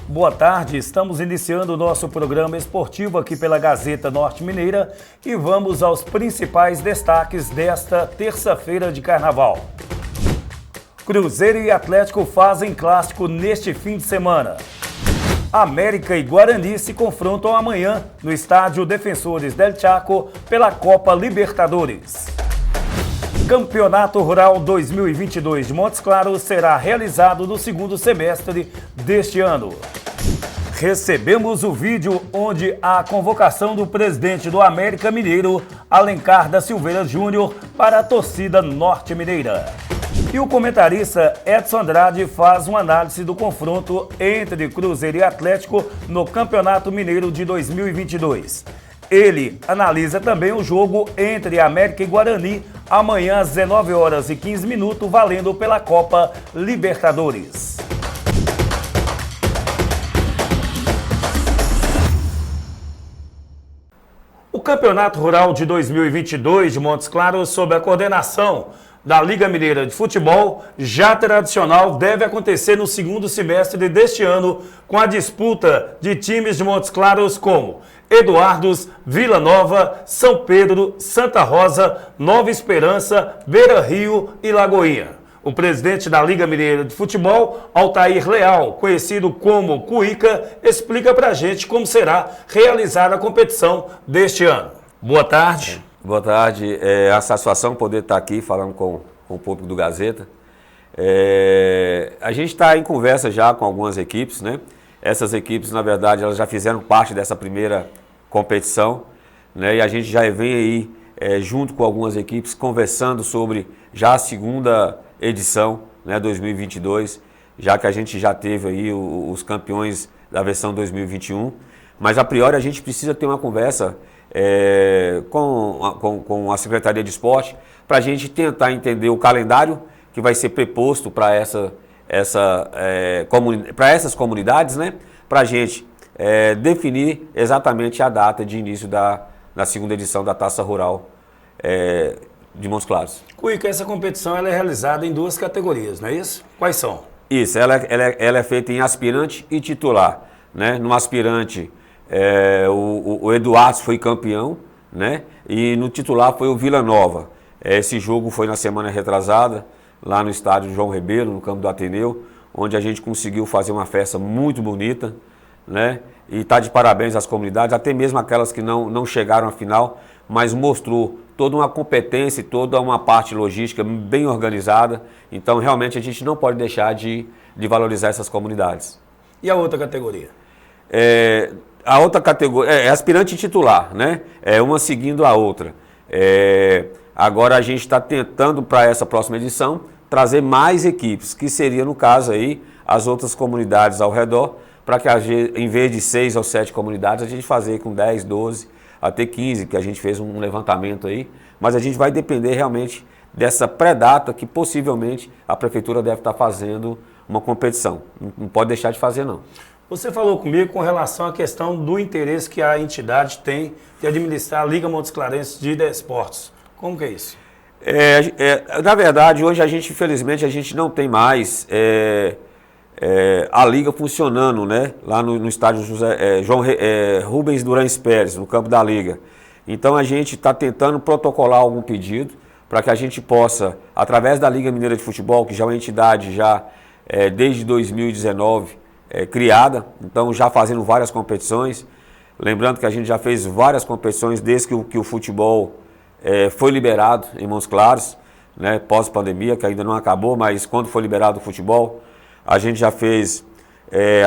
Boa tarde, estamos iniciando o nosso programa esportivo aqui pela Gazeta Norte Mineira e vamos aos principais destaques desta terça-feira de carnaval. Cruzeiro e Atlético fazem clássico neste fim de semana. América e Guarani se confrontam amanhã no estádio Defensores del Chaco pela Copa Libertadores. Campeonato Rural 2022 de Montes Claros será realizado no segundo semestre deste ano. Recebemos o vídeo onde há a convocação do presidente do América Mineiro, Alencar da Silveira Júnior, para a torcida norte-mineira. E o comentarista Edson Andrade faz uma análise do confronto entre Cruzeiro e Atlético no Campeonato Mineiro de 2022. Ele analisa também o jogo entre América e Guarani, amanhã às 19h15, valendo pela Copa Libertadores. O Campeonato Rural de 2022 de Montes Claros, sob a coordenação da Liga Mineira de Futebol, já tradicional, deve acontecer no segundo semestre deste ano, com a disputa de times de Montes Claros como Eduardos, Vila Nova, São Pedro, Santa Rosa, Nova Esperança, Beira Rio e Lagoinha. O presidente da Liga Mineira de Futebol, Altair Leal, conhecido como Cuica, explica pra gente como será realizada a competição deste ano. Boa tarde. Boa tarde, é a satisfação poder estar aqui falando com o público do Gazeta. A gente está em conversa já com algumas equipes, né? Essas equipes, na verdade, elas já fizeram parte dessa primeira competição, né? E a gente já vem aí, junto com algumas equipes, conversando sobre já a segunda edição, né, 2022, já que a gente já teve aí os campeões da versão 2021, mas a priori a gente precisa ter uma conversa com a Secretaria de Esporte para a gente tentar entender o calendário que vai ser preposto para essas comunidades, né, para a gente definir exatamente a data de início da segunda edição da Taça Rural de Montes Claros. Cuica, essa competição ela é realizada em duas categorias, não é isso? Quais são? Isso, ela é feita em aspirante e titular, né? No aspirante, o Eduardo foi campeão, né? E no titular foi o Vila Nova. Esse jogo foi na semana retrasada, lá no estádio João Ribeiro, no campo do Ateneu, onde a gente conseguiu fazer uma festa muito bonita, né? E está de parabéns às comunidades, até mesmo aquelas que não chegaram à final, mas mostrou toda uma competência e toda uma parte logística bem organizada. Então, realmente, a gente não pode deixar de valorizar essas comunidades. E a outra categoria? A outra categoria é aspirante titular, né? Uma seguindo a outra. Agora, a gente está tentando, para essa próxima edição, trazer mais equipes, que seria, no caso, aí, as outras comunidades ao redor, para que, em vez de 6 ou 7 comunidades, a gente fazer com 10, 12, até 15, que a gente fez um levantamento aí, mas a gente vai depender realmente dessa pré-data que possivelmente a Prefeitura deve estar fazendo uma competição. Não pode deixar de fazer, não. Você falou comigo com relação à questão do interesse que a entidade tem de administrar a Liga Montes Clarense de Desportos. Como que é isso? Na verdade, hoje infelizmente, a gente não tem mais a Liga funcionando, né? Lá no estádio Rubens Durães Pérez, no campo da Liga. Então a gente está tentando protocolar algum pedido para que a gente possa, através da Liga Mineira de Futebol, que já é uma entidade desde 2019 criada, então já fazendo várias competições. Lembrando que a gente já fez várias competições desde que o futebol foi liberado em Montes Claros, né? Pós-pandemia, que ainda não acabou, mas quando foi liberado o futebol, a gente já fez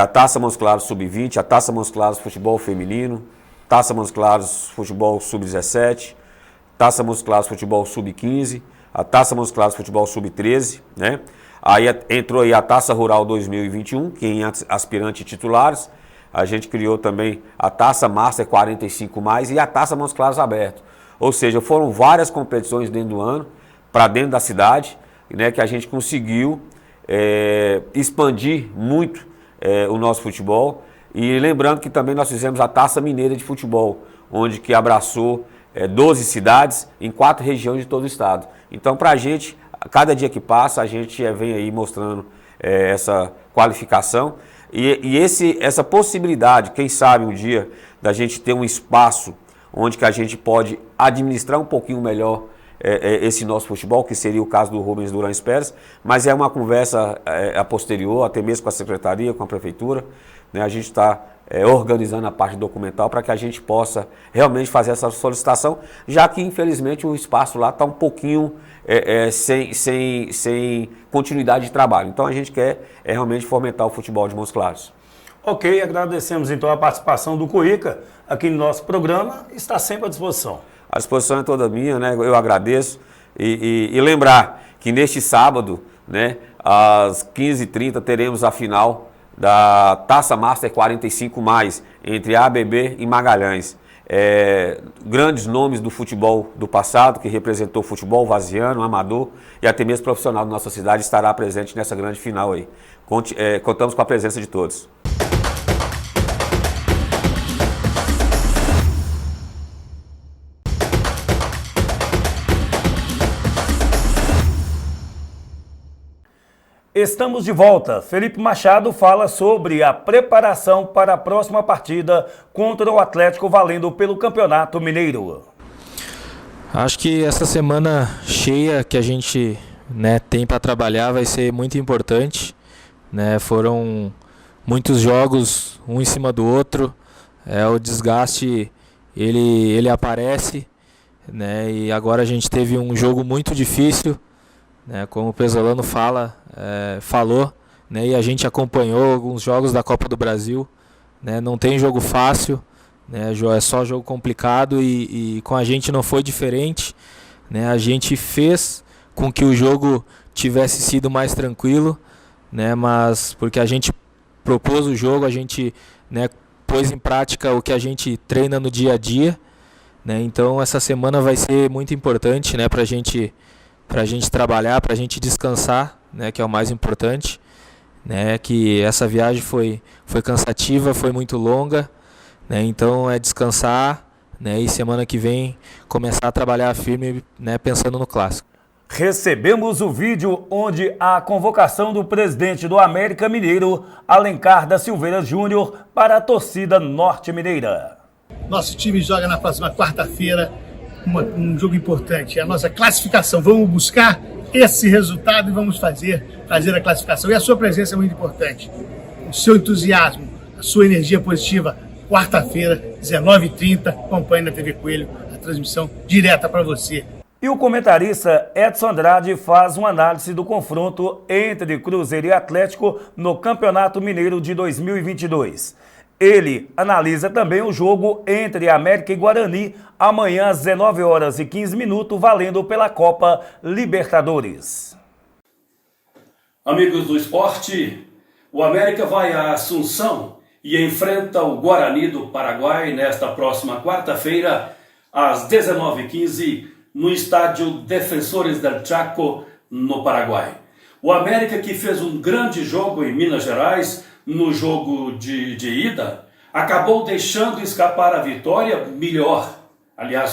a Taça Montes Claros Sub-20, a Taça Montes Claros Futebol Feminino, Taça Montes Claros Futebol Sub-17, Taça Montes Claros Futebol Sub-15, a Taça Montes Claros Futebol Sub-13, né? Aí entrou aí a Taça Rural 2021, que em aspirante titulares. A gente criou também a Taça Master 45+, e a Taça Montes Claros Aberto. Ou seja, foram várias competições dentro do ano, para dentro da cidade, né, que a gente conseguiu expandir muito o nosso futebol. E lembrando que também nós fizemos a Taça Mineira de Futebol, onde que abraçou 12 cidades em 4 regiões de todo o estado. Então, para a gente, cada dia que passa, a gente vem aí mostrando essa qualificação. Essa possibilidade, quem sabe um dia, da gente ter um espaço onde que a gente pode administrar um pouquinho melhor esse nosso futebol, que seria o caso do Rubens Durães Pérez, mas é uma conversa a posterior, até mesmo com a secretaria, com a prefeitura, né? A gente está organizando a parte documental para que a gente possa realmente fazer essa solicitação, já que infelizmente o espaço lá está um pouquinho sem continuidade de trabalho. Então a gente quer realmente fomentar o futebol de Montes Claros. Ok, agradecemos então a participação do Cuíca aqui no nosso programa, está sempre à disposição. A disposição é toda minha, né? Eu agradeço e lembrar que neste sábado, né, às 15h30, teremos a final da Taça Master 45+, entre ABB e Magalhães. Grandes nomes do futebol do passado, que representou o futebol vaziano, amador e até mesmo profissional da nossa cidade, estará presente nessa grande final aí. Contamos com a presença de todos. Estamos de volta. Felipe Machado fala sobre a preparação para a próxima partida contra o Atlético valendo pelo Campeonato Mineiro. Acho que essa semana cheia que a gente, né, tem para trabalhar vai ser muito importante, né? Foram muitos jogos um em cima do outro, o desgaste ele aparece, né? E agora a gente teve um jogo muito difícil, né, como o Pesolano falou, né, e a gente acompanhou alguns jogos da Copa do Brasil, né, não tem jogo fácil, né, é só jogo complicado e com a gente não foi diferente, né, a gente fez com que o jogo tivesse sido mais tranquilo, né, mas porque a gente propôs o jogo, a gente, né, pôs em prática o que a gente treina no dia a dia, né, então essa semana vai ser muito importante, né, para a gente trabalhar, para a gente descansar, né, que é o mais importante, né, que essa viagem foi cansativa, foi muito longa, né, então é descansar, né, e semana que vem começar a trabalhar firme, né, pensando no clássico. Recebemos o vídeo onde a convocação do presidente do América Mineiro, Alencar da Silveira Júnior, para a torcida norte-mineira. Nosso time joga na próxima quarta-feira um jogo importante, é a nossa classificação. Vamos buscar esse resultado e vamos fazer a classificação. E a sua presença é muito importante. O seu entusiasmo, a sua energia positiva. Quarta-feira, 19h30, acompanhe na TV Coelho a transmissão direta para você. E o comentarista Edson Andrade faz uma análise do confronto entre Cruzeiro e Atlético no Campeonato Mineiro de 2022. Ele analisa também o jogo entre América e Guarani, amanhã às 19h15, valendo pela Copa Libertadores. Amigos do esporte, o América vai a Assunção e enfrenta o Guarani do Paraguai nesta próxima quarta-feira, às 19h15, no estádio Defensores del Chaco, no Paraguai. O América, que fez um grande jogo em Minas Gerais, no jogo de ida, acabou deixando escapar a vitória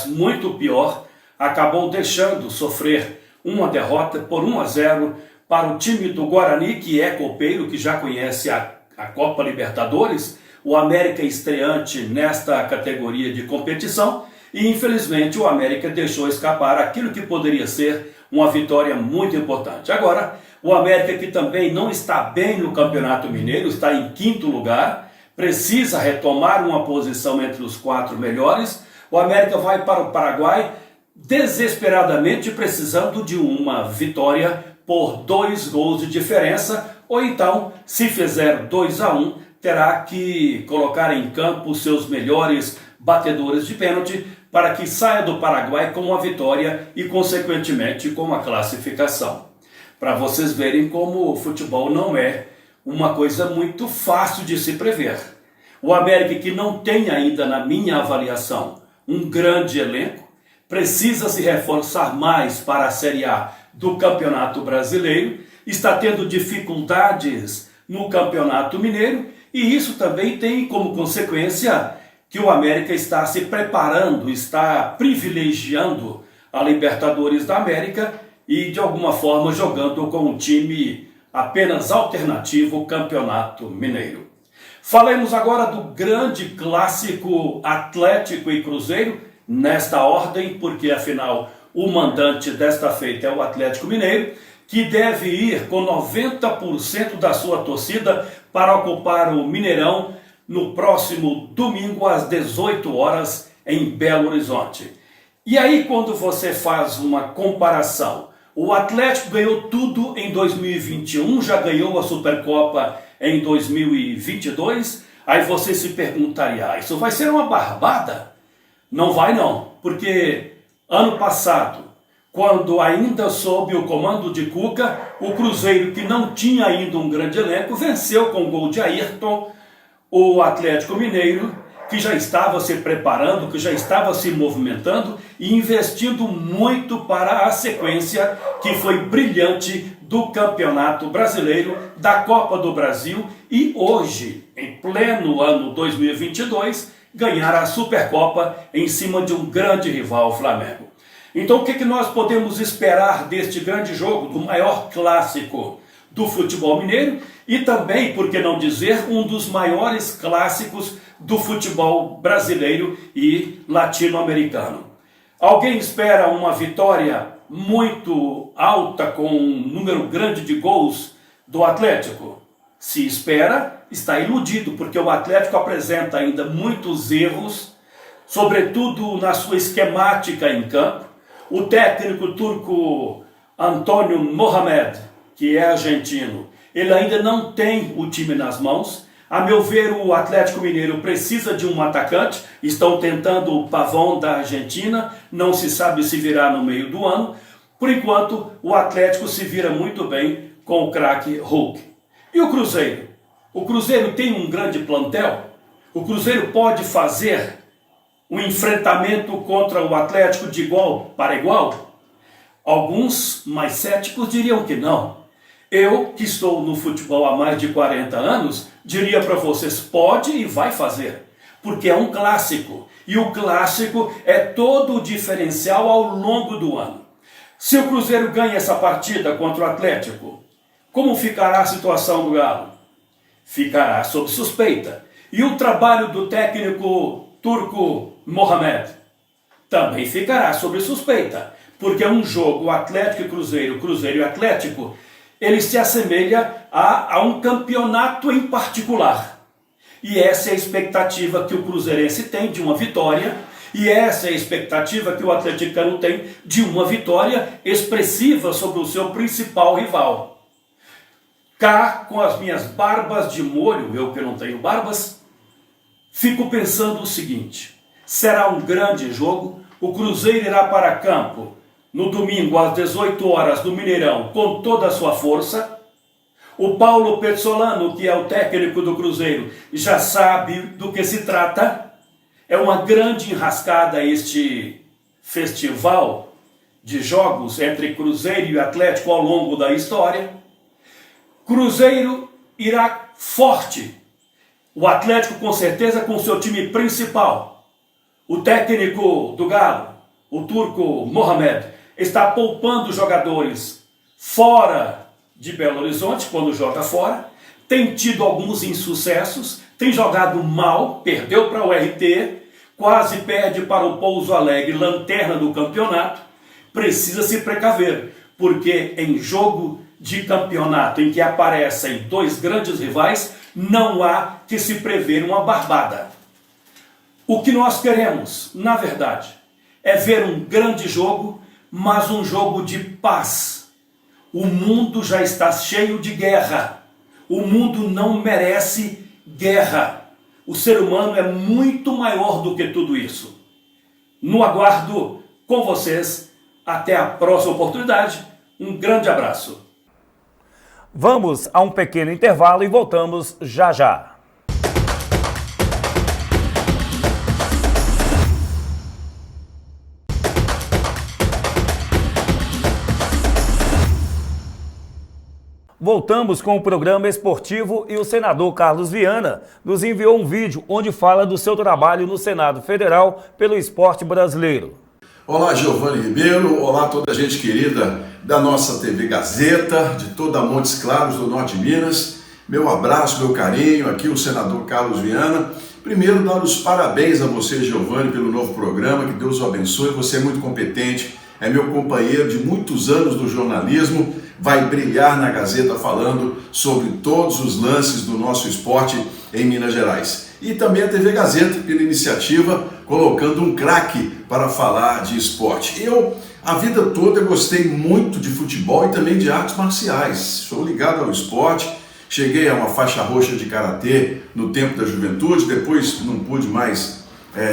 muito pior, acabou deixando sofrer uma derrota por 1-0 para o time do Guarani, que é copeiro, que já conhece a Copa Libertadores, o América estreante nesta categoria de competição, e infelizmente o América deixou escapar aquilo que poderia ser uma vitória muito importante. Agora, o América, que também não está bem no Campeonato Mineiro, está em 5º lugar, precisa retomar uma posição entre os 4 melhores. O América vai para o Paraguai desesperadamente precisando de uma vitória por 2 gols de diferença, ou então, se fizer 2-1, terá que colocar em campo os seus melhores batedores de pênalti para que saia do Paraguai com uma vitória e, consequentemente, com a classificação. Para vocês verem como o futebol não é uma coisa muito fácil de se prever. O América, que não tem ainda, na minha avaliação, um grande elenco, precisa se reforçar mais para a Série A do Campeonato Brasileiro, está tendo dificuldades no Campeonato Mineiro, e isso também tem como consequência que o América está se preparando, está privilegiando a Libertadores da América e, de alguma forma, jogando com um time apenas alternativo, o Campeonato Mineiro. Falemos agora do grande clássico Atlético e Cruzeiro, nesta ordem, porque afinal o mandante desta feita é o Atlético Mineiro, que deve ir com 90% da sua torcida para ocupar o Mineirão no próximo domingo às 18 horas em Belo Horizonte. E aí, quando você faz uma comparação, o Atlético ganhou tudo em 2021, já ganhou a Supercopa em 2022, aí você se perguntaria, isso vai ser uma barbada? Não vai não, porque ano passado, quando ainda sob o comando de Cuca, o Cruzeiro, que não tinha ainda um grande elenco, venceu com o gol de Ayrton o Atlético Mineiro, que já estava se preparando, que já estava se movimentando e investindo muito para a sequência que foi brilhante do Campeonato Brasileiro, da Copa do Brasil e hoje, em pleno ano 2022, ganhar a Supercopa em cima de um grande rival, o Flamengo. Então o que nós podemos esperar deste grande jogo, do maior clássico do futebol mineiro e também, por que não dizer, um dos maiores clássicos do futebol brasileiro e latino-americano? Alguém espera uma vitória muito alta com um número grande de gols do Atlético? Se espera, está iludido, porque o Atlético apresenta ainda muitos erros, sobretudo na sua esquemática em campo. O técnico turco Antonio Mohamed, que é argentino, ele ainda não tem o time nas mãos. A meu ver, o Atlético Mineiro precisa de um atacante. Estão tentando o Pavón da Argentina, não se sabe se virá no meio do ano. Por enquanto, o Atlético se vira muito bem com o craque Hulk. E o Cruzeiro? O Cruzeiro tem um grande plantel? O Cruzeiro pode fazer um enfrentamento contra o Atlético de igual para igual? Alguns mais céticos diriam que não. Eu, que estou no futebol há mais de 40 anos, diria para vocês, pode e vai fazer, porque é um clássico, e o clássico é todo o diferencial ao longo do ano. Se o Cruzeiro ganha essa partida contra o Atlético, como ficará a situação do Galo? Ficará sob suspeita. E o trabalho do técnico turco Mohamed também ficará sob suspeita, porque é um jogo Atlético e Cruzeiro, Cruzeiro e Atlético, ele se assemelha a um campeonato em particular. E essa é a expectativa que o cruzeirense tem de uma vitória, e essa é a expectativa que o atleticano tem de uma vitória expressiva sobre o seu principal rival. Cá, com as minhas barbas de molho, eu que não tenho barbas, fico pensando o seguinte: será um grande jogo, o Cruzeiro irá para campo no domingo às 18 horas do Mineirão com toda a sua força. O Paulo Pezzolano, que é o técnico do Cruzeiro, já sabe do que se trata. É uma grande enrascada este festival de jogos entre Cruzeiro e Atlético ao longo da história. Cruzeiro irá forte. O Atlético com certeza com seu time principal. O técnico do Galo, o turco Mohamed, está poupando jogadores fora de Belo Horizonte, quando joga fora, tem tido alguns insucessos, tem jogado mal, perdeu para o RT, quase perde para o Pouso Alegre, lanterna do campeonato. Precisa se precaver, porque em jogo de campeonato em que aparecem dois grandes rivais, não há que se prever uma barbada. O que nós queremos, na verdade, é ver um grande jogo, mas um jogo de paz. O mundo já está cheio de guerra. O mundo não merece guerra. O ser humano é muito maior do que tudo isso. No aguardo com vocês. Até a próxima oportunidade. Um grande abraço. Vamos a um pequeno intervalo e voltamos já já. Voltamos com o programa esportivo e o senador Carlos Viana nos enviou um vídeo onde fala do seu trabalho no Senado Federal pelo esporte brasileiro. Olá, Giovanni Ribeiro, olá toda a gente querida da nossa TV Gazeta, de toda Montes Claros do Norte de Minas. Meu abraço, meu carinho, aqui o senador Carlos Viana. Primeiro, dar os parabéns a você, Giovanni, pelo novo programa, que Deus o abençoe, você é muito competente, é meu companheiro de muitos anos do jornalismo, vai brilhar na Gazeta falando sobre todos os lances do nosso esporte em Minas Gerais. E também a TV Gazeta, pela iniciativa, colocando um craque para falar de esporte. Eu, a vida toda, gostei muito de futebol e também de artes marciais. Sou ligado ao esporte, cheguei a uma faixa roxa de karatê no tempo da juventude, depois não pude mais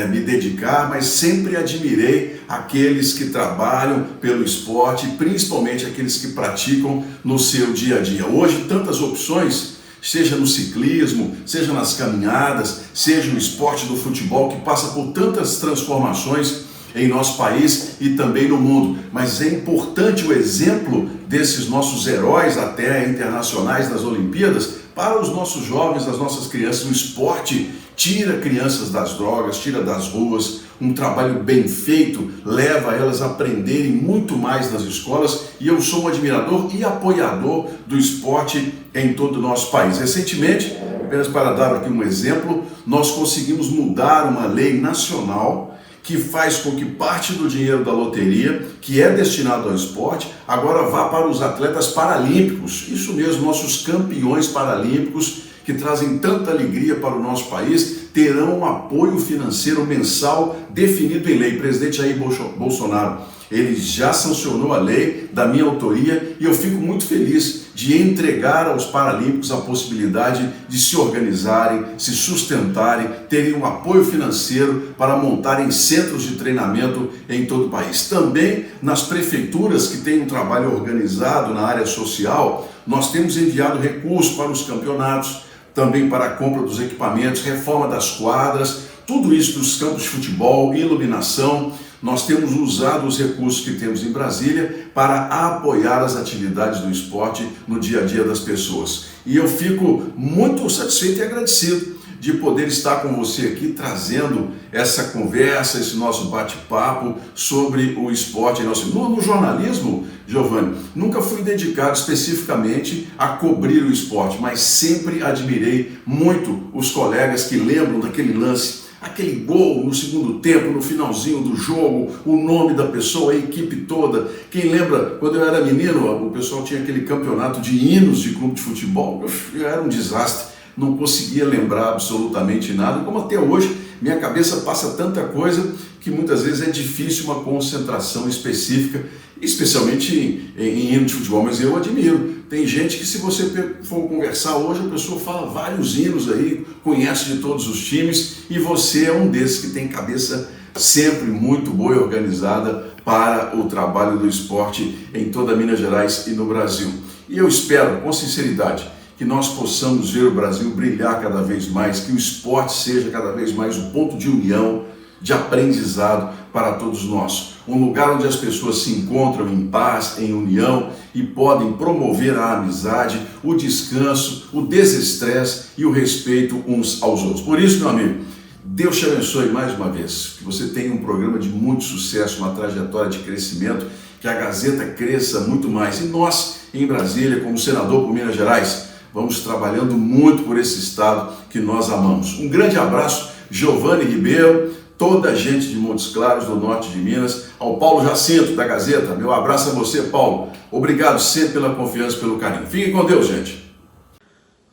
me dedicar, mas sempre admirei aqueles que trabalham pelo esporte, principalmente aqueles que praticam no seu dia a dia. Hoje, tantas opções, seja no ciclismo, seja nas caminhadas, seja no esporte do futebol, que passa por tantas transformações em nosso país e também no mundo. Mas é importante o exemplo desses nossos heróis até internacionais das Olimpíadas para os nossos jovens, as nossas crianças. O esporte tira crianças das drogas, tira das ruas, um trabalho bem feito leva elas a aprenderem muito mais nas escolas, e eu sou um admirador e apoiador do esporte em todo o nosso país. Recentemente, apenas para dar aqui um exemplo, nós conseguimos mudar uma lei nacional que faz com que parte do dinheiro da loteria, que é destinado ao esporte, agora vá para os atletas paralímpicos. Isso mesmo, nossos campeões paralímpicos, que trazem tanta alegria para o nosso país, terão um apoio financeiro mensal definido em lei. O presidente Jair Bolsonaro, ele já sancionou a lei da minha autoria, e eu fico muito feliz de entregar aos paralímpicos a possibilidade de se organizarem, se sustentarem, terem um apoio financeiro para montarem centros de treinamento em todo o país. Também nas prefeituras que têm um trabalho organizado na área social, nós temos enviado recursos para os campeonatos, também para a compra dos equipamentos, reforma das quadras, tudo isso dos campos de futebol, iluminação. Nós temos usado os recursos que temos em Brasília para apoiar as atividades do esporte no dia a dia das pessoas. E eu fico muito satisfeito e agradecido de poder estar com você aqui trazendo essa conversa, esse nosso bate-papo sobre o esporte. No jornalismo, Giovanni, nunca fui dedicado especificamente a cobrir o esporte, mas sempre admirei muito os colegas que lembram daquele lance, aquele gol no segundo tempo, no finalzinho do jogo, o nome da pessoa, a equipe toda. Quem lembra, quando eu era menino, o pessoal tinha aquele campeonato de hinos de clube de futebol, era um desastre. Não conseguia lembrar absolutamente nada, como até hoje minha cabeça passa tanta coisa que muitas vezes é difícil uma concentração específica, especialmente em hino de futebol, mas eu admiro. Tem gente que, se você for conversar hoje, a pessoa fala vários hinos aí, conhece de todos os times, e você é um desses que tem cabeça sempre muito boa e organizada para o trabalho do esporte em toda Minas Gerais e no Brasil. E eu espero, com sinceridade, que nós possamos ver o Brasil brilhar cada vez mais, que o esporte seja cada vez mais um ponto de união, de aprendizado para todos nós. Um lugar onde as pessoas se encontram em paz, em união, e podem promover a amizade, o descanso, o desestresse e o respeito uns aos outros. Por isso, meu amigo, Deus te abençoe mais uma vez, que você tenha um programa de muito sucesso, uma trajetória de crescimento, que a Gazeta cresça muito mais. E nós, em Brasília, como senador por Minas Gerais, vamos trabalhando muito por esse estado que nós amamos. Um grande abraço, Giovanni Ribeiro, toda a gente de Montes Claros, do norte de Minas, ao Paulo Jacinto, da Gazeta. Meu abraço a você, Paulo. Obrigado sempre pela confiança e pelo carinho. Fiquem com Deus, gente.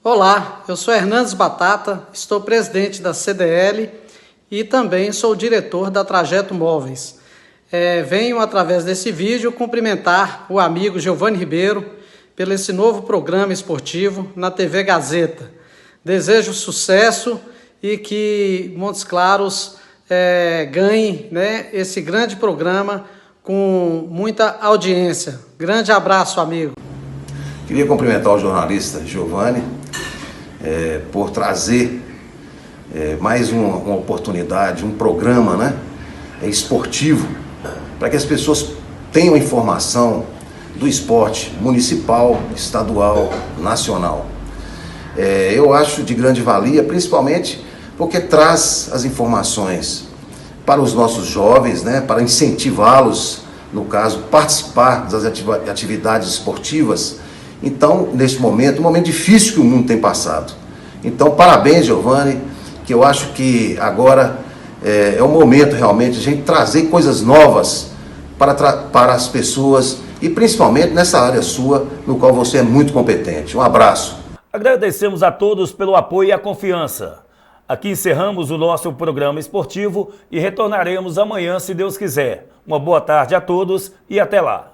Olá, eu sou Hernandes Batata, estou presidente da CDL e também sou diretor da Trajeto Móveis. Venho, através desse vídeo, cumprimentar o amigo Giovanni Ribeiro pelo esse novo programa esportivo na TV Gazeta. Desejo sucesso e que Montes Claros ganhe, né, esse grande programa com muita audiência. Grande abraço, amigo. Queria cumprimentar o jornalista Giovanni por trazer mais uma oportunidade, um programa, né, esportivo, para que as pessoas tenham informação do esporte municipal, estadual, nacional. Eu acho de grande valia, principalmente porque traz as informações para os nossos jovens, né, para incentivá-los, no caso, participar das atividades esportivas, Então, nesse momento, um momento difícil que o mundo tem passado. Então, parabéns, Giovani, que eu acho que agora é o momento realmente de a gente trazer coisas novas para as pessoas e principalmente nessa área sua, no qual você é muito competente. Um abraço. Agradecemos a todos pelo apoio e a confiança. Aqui encerramos o nosso programa esportivo e retornaremos amanhã, se Deus quiser. Uma boa tarde a todos e até lá.